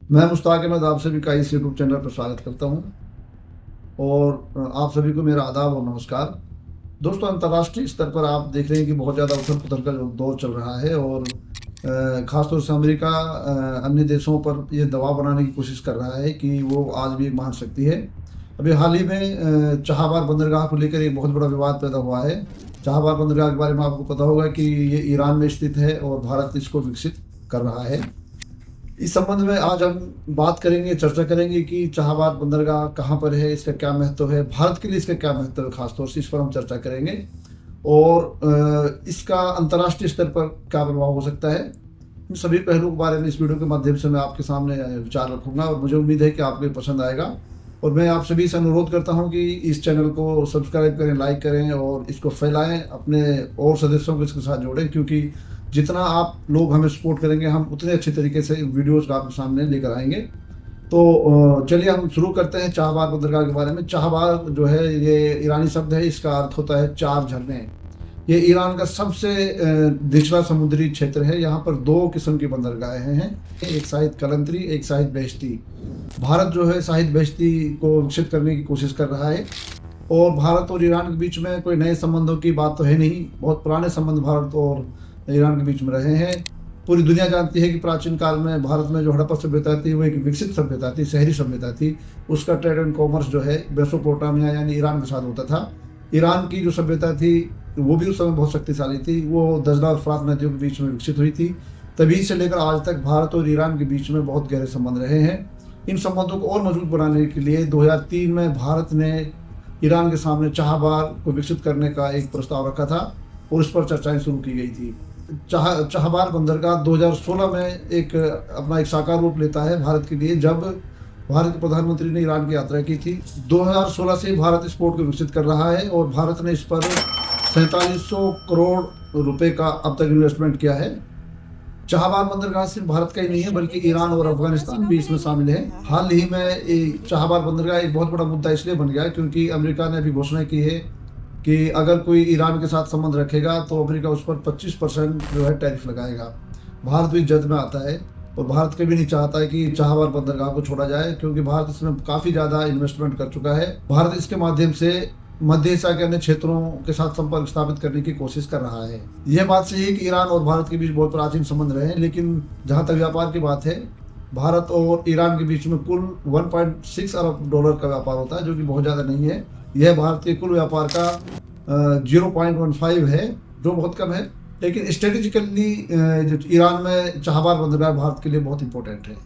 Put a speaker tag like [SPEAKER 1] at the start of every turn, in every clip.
[SPEAKER 1] मैं मुश्ताक अहमद आप सभी का इस यूट्यूब चैनल पर स्वागत करता हूं और आप सभी को मेरा आदाब और नमस्कार। दोस्तों, अंतर्राष्ट्रीय स्तर पर आप देख रहे हैं कि बहुत ज़्यादा उथल पुथल का जो दौर चल रहा है और ख़ासतौर से अमेरिका अन्य देशों पर ये दबाव बनाने की कोशिश कर रहा है कि वो आज भी एक महाशक्ति है। अभी हाल ही में चाबहार बंदरगाह को लेकर एक बहुत बड़ा विवाद पैदा हुआ है। चाबहार बंदरगाह के बारे में आपको पता होगा कि ये ईरान में स्थित है और भारत इसको विकसित कर रहा है। इस संबंध में आज हम बात करेंगे, चर्चा करेंगे कि चाबहार बंदरगाह कहाँ पर है, इसका क्या महत्व है, भारत के लिए इसका क्या महत्व है, खासतौर से इस पर हम चर्चा करेंगे और इसका अंतर्राष्ट्रीय स्तर पर क्या प्रभाव हो सकता है। इन सभी पहलुओं के बारे में इस वीडियो के माध्यम से मैं आपके सामने विचार रखूंगा और मुझे उम्मीद है कि आपको ये पसंद आएगा। और मैं आप सभी से अनुरोध करता हूं कि इस चैनल को सब्सक्राइब करें, लाइक करें और इसको फैलाएं, अपने और सदस्यों को इसके साथ जोड़ें, क्योंकि जितना आप लोग हमें सपोर्ट करेंगे हम उतने अच्छे तरीके से वीडियोज़ आपके सामने लेकर आएंगे। तो चलिए हम शुरू करते हैं चाबहार बंदरगाह के बारे में। चाबहार जो है ये ईरानी शब्द है, इसका अर्थ होता है चार झरने। ये ईरान का सबसे निचला समुद्री क्षेत्र है। यहाँ पर दो किस्म की बंदरगाहें हैं, एक शाहिद कलंतरी, एक शाहिद बहिश्ती। भारत जो है शाहिद बहिश्ती को विकसित करने की कोशिश कर रहा है और भारत और ईरान के बीच में कोई नए संबंधों की बात तो है नहीं। बहुत पुराने संबंध भारत और ईरान के बीच में रहे हैं। पूरी दुनिया जानती है कि प्राचीन काल में भारत में जो हड़प्पा सभ्यता थी वो एक विकसित सभ्यता थी, शहरी सभ्यता थी। उसका ट्रेड एंड कॉमर्स जो है मेसोपोटामिया यानी ईरान के साथ होता था। ईरान की जो सभ्यता थी वो भी उस समय बहुत शक्तिशाली थी। वो दजला और फरात नदियों के बीच में विकसित हुई थी। तभी से लेकर आज तक भारत और ईरान के बीच में बहुत गहरे संबंध रहे हैं। इन संबंधों को और मजबूत बनाने के लिए 2003 में भारत ने ईरान के सामने चाबहार को विकसित करने का एक प्रस्ताव रखा था और इस पर चर्चाएं शुरू की गई थी। चाबहार बंदरगाह 2016 में अपना एक साकार रूप लेता है भारत के लिए, जब भारत के प्रधानमंत्री ने ईरान की यात्रा की थी। 2016 से भारत इस पोर्ट को विकसित कर रहा है और भारत ने इस पर 4700 करोड़ रुपए का अब तक इन्वेस्टमेंट किया है। चाबहार बंदरगाह सिर्फ भारत का ही नहीं है बल्कि ईरान और अफगानिस्तान भी इसमें शामिल है। हाल ही में चाबहार बंदरगाह एक बहुत बड़ा मुद्दा इसलिए बन गया है क्योंकि अमेरिका ने अभी घोषणा की है कि अगर कोई ईरान के साथ संबंध रखेगा तो अमेरिका उस पर 25% जो है टैरिफ लगाएगा। भारत भी जद में आता है और भारत कभी नहीं चाहता है कि चाबहार बंदरगाह को छोड़ा जाए, क्योंकि भारत इसमें काफ़ी ज़्यादा इन्वेस्टमेंट कर चुका है। भारत इसके माध्यम से मध्य एशिया के अन्य क्षेत्रों के साथ संपर्क स्थापित करने की कोशिश कर रहा है। यह बात सही है कि ईरान और भारत के बीच बहुत प्राचीन संबंध रहे हैं, लेकिन जहाँ तक व्यापार की बात है, भारत और ईरान के बीच में कुल 1.6 अरब डॉलर का व्यापार होता है, जो कि बहुत ज़्यादा नहीं है। यह भारत के कुल व्यापार का 0.15 है, जो बहुत कम है। लेकिन स्ट्रेटेजिकली जो ईरान में चाबहार बंदरगाह भारत के लिए बहुत इंपॉर्टेंट है।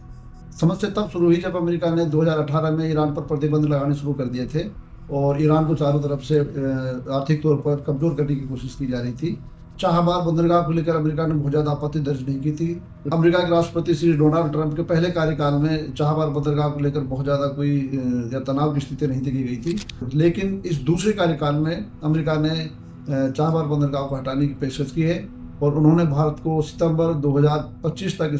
[SPEAKER 1] समस्या तब शुरू हुई जब अमेरिका ने 2018 में ईरान पर प्रतिबंध लगाने शुरू कर दिए थे और ईरान को चारों तरफ से आर्थिक तौर पर कमज़ोर करने की कोशिश की जा रही थी। चाबहार बंदरगाह को लेकर अमेरिका ने बहुत ज़्यादा आपत्ति दर्ज नहीं की थी। अमेरिका के राष्ट्रपति श्री डोनाल्ड ट्रंप के पहले कार्यकाल में चाबहार बंदरगाह को लेकर बहुत ज़्यादा कोई तनाव की स्थिति नहीं देखी गई थी, लेकिन इस दूसरे कार्यकाल में अमेरिका ने चाबहार बंदरगाह को हटाने की पेशकश की है और उन्होंने भारत को सितंबर 2025 तक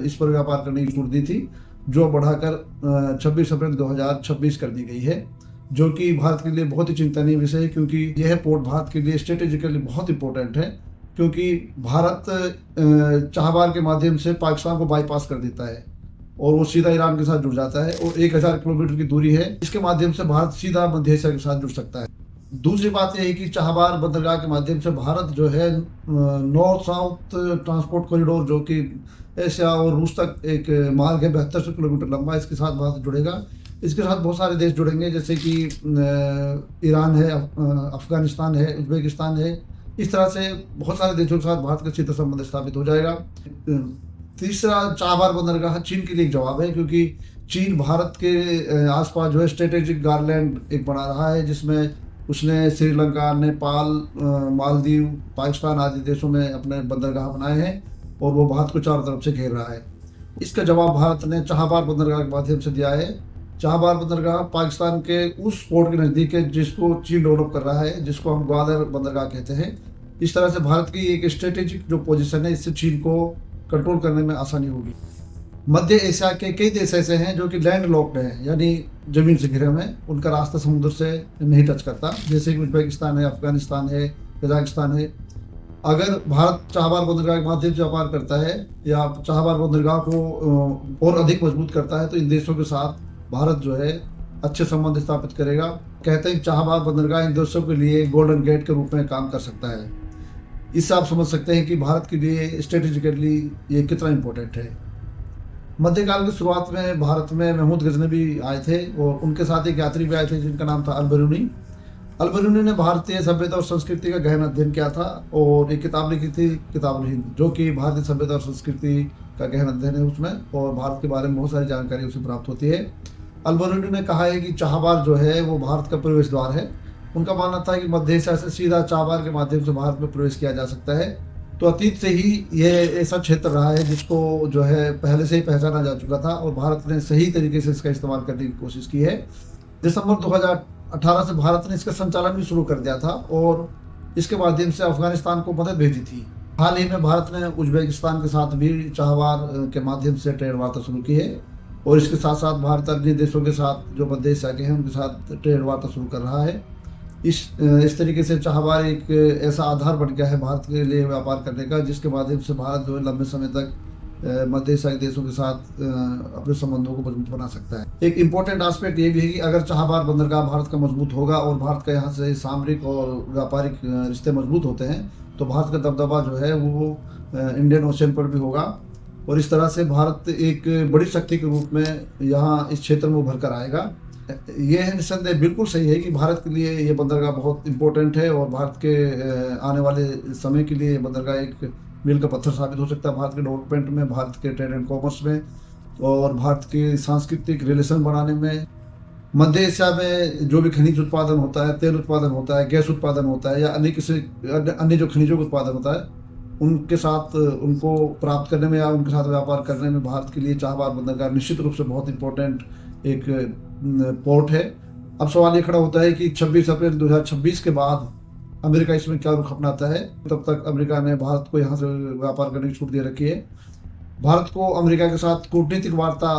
[SPEAKER 1] इस पर व्यापार करने की छूट दी थी, जो बढ़ाकर 26 अप्रैल 2026 कर दी गई है, जो कि भारत के लिए बहुत ही चिंतनीय विषय है, क्योंकि यह पोर्ट भारत के लिए स्ट्रेटेजिकली बहुत इंपॉर्टेंट है। क्योंकि भारत चाबहार के माध्यम से पाकिस्तान को बाईपास कर देता है और वो सीधा ईरान के साथ जुड़ जाता है और 1000 किलोमीटर की दूरी है। इसके माध्यम से भारत सीधा मध्य एशिया के साथ जुड़ सकता है। दूसरी बात यह है कि चाबहार बंदरगाह के माध्यम से भारत जो है नॉर्थ साउथ ट्रांसपोर्ट कॉरिडोर, जो कि एशिया और रूस तक एक मार्ग है 7200 किलोमीटर लंबा, इसके साथ भारत जुड़ेगा। इसके साथ बहुत सारे देश जुड़ेंगे, जैसे कि ईरान है, अफगानिस्तान है, उज्बेकिस्तान है। इस तरह से बहुत सारे देशों के साथ भारत का सीधा संबंध स्थापित हो जाएगा। तीसरा, चाबहार बंदरगाह चीन के लिए एक जवाब है, क्योंकि चीन भारत के आसपास जो है स्ट्रेटेजिक गारलैंड एक बना रहा है, जिसमें उसने श्रीलंका, नेपाल, मालदीव, पाकिस्तान आदि देशों में अपने बंदरगाह बनाए हैं और वो भारत को चारों तरफ से घेर रहा है। इसका जवाब भारत ने चाबहार बंदरगाह के माध्यम से दिया है। चाबहार बंदरगाह पाकिस्तान के उस पोर्ट के नज़दीक है जिसको चीन डेवलप कर रहा है, जिसको हम ग्वादर बंदरगाह कहते हैं। इस तरह से भारत की एक स्ट्रेटेजिक जो पोजीशन है, इससे चीन को कंट्रोल करने में आसानी होगी। मध्य एशिया के कई देश ऐसे हैं जो कि लैंड लॉक्ड हैं, यानी ज़मीन से घिरे हुए हैं, उनका रास्ता समुद्र से नहीं टच करता, जैसे कि उज्बेकिस्तान है, अफगानिस्तान है, कजाकिस्तान है। अगर भारत चाबहार बंदरगाह के माध्यम से व्यापार करता है या चाबहार बंदरगाह को और अधिक मजबूत करता है तो इन देशों के साथ भारत जो है अच्छे संबंध स्थापित करेगा। कहते हैं चाबहार बंदरगाह इन देशों के लिए गोल्डन गेट के रूप में काम कर सकता है। इससे आप समझ सकते हैं कि भारत के लिए स्ट्रेटेजिकली ये कितना इम्पोर्टेंट है। मध्यकाल की शुरुआत में भारत में महमूद गजनवी आए थे और उनके साथ एक यात्री भी आए थे जिनका नाम था अल-बरूनी। अल-बरूनी ने भारतीय सभ्यता और संस्कृति का गहन अध्ययन किया था और एक किताब लिखी थी, किताबुल हिंद, जो कि भारतीय सभ्यता और संस्कृति का गहन अध्ययन है उसमें, और भारत के बारे में बहुत सारी जानकारी उसे प्राप्त होती है। अल-बरूनी ने कहा है कि चाबहार जो है वो भारत का प्रवेश द्वार है। उनका मानना था कि मध्य एशिया से सीधा चाबहार के माध्यम से भारत में प्रवेश किया जा सकता है। तो अतीत से ही ये ऐसा क्षेत्र रहा है जिसको जो है पहले से ही पहचाना जा चुका था और भारत ने सही तरीके से इसका इस्तेमाल करने की कोशिश की है। दिसंबर 2018 से भारत ने इसका संचालन भी शुरू कर दिया था और इसके माध्यम से अफगानिस्तान को मदद भेजी थी। हाल ही में भारत ने उज्बेकिस्तान के साथ भी चाबहार के माध्यम से ट्रेड वार्ता शुरू की है और इसके साथ साथ भारत अन्य देशों के साथ जो मध्य एशिया के हैं उनके साथ ट्रेड वार्ता शुरू कर रहा है। इस तरीके से चाबहार एक ऐसा आधार बन गया है भारत के लिए व्यापार करने का, जिसके माध्यम से भारत जो है लंबे समय तक मध्य एशियाई देशों के साथ अपने संबंधों को मजबूत बना सकता है। एक इम्पोर्टेंट एस्पेक्ट ये भी है कि अगर चाबहार बंदरगाह भारत का मजबूत होगा और भारत का यहाँ से सामरिक और व्यापारिक रिश्ते मजबूत होते हैं तो भारत का दबदबा जो है वो इंडियन ओशन पर भी होगा और इस तरह से भारत एक बड़ी शक्ति के रूप में यहाँ इस क्षेत्र में उभर कर आएगा। ये है निस्संदेह बिल्कुल सही है कि भारत के लिए ये बंदरगाह बहुत इंपॉर्टेंट है और भारत के आने वाले समय के लिए ये बंदरगाह एक मील का पत्थर साबित हो सकता है भारत के डेवलपमेंट में, भारत के ट्रेड एंड कॉमर्स में और भारत के सांस्कृतिक रिलेशन बढ़ाने में। मध्य एशिया में जो भी खनिज उत्पादन होता है, तेल उत्पादन होता है, गैस उत्पादन होता है या अन्य जो खनिजों का उत्पादन होता है उनके साथ उनको प्राप्त करने में या उनके साथ व्यापार करने में भारत के लिए चाबहार बंदरगाह निश्चित रूप से बहुत इंपॉर्टेंट एक पोर्ट है। अब सवाल ये खड़ा होता है कि 26 अप्रैल 2026 के बाद अमेरिका इसमें क्या रुख अपनाता है। तब तक अमेरिका ने भारत को यहाँ से व्यापार करने की छूट दे रखी है। भारत को अमेरिका के साथ कूटनीतिक वार्ता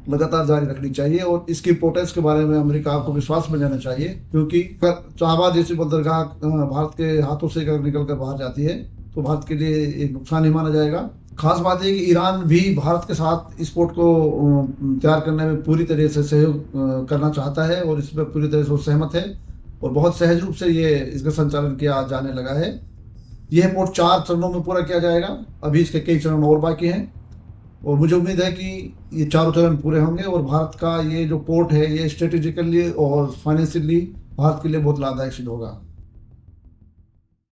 [SPEAKER 1] लगातार जारी रखनी चाहिए और इसकी इंपोर्टेंस के बारे में अमेरिका को विश्वास में लेना चाहिए, क्योंकि अगर चाबहार जैसी बंदरगाह भारत के हाथों से निकल कर बाहर जाती है तो भारत के लिए एक नुकसान ही माना जाएगा। खास बात है कि ईरान भी भारत के साथ इस पोर्ट को तैयार करने में पूरी तरह से सहयोग करना चाहता है और इसमें पूरी तरह से वो सहमत है और बहुत सहज रूप से ये इसका संचालन किया जाने लगा है। यह पोर्ट 4 चरणों में पूरा किया जाएगा। अभी इसके कई चरण और बाकी हैं और मुझे उम्मीद है कि ये चारों चरण पूरे होंगे और भारत का ये जो पोर्ट है ये स्ट्रेटेजिकली और फाइनेंशियली भारत के लिए बहुत लाभदायक सिद्ध होगा।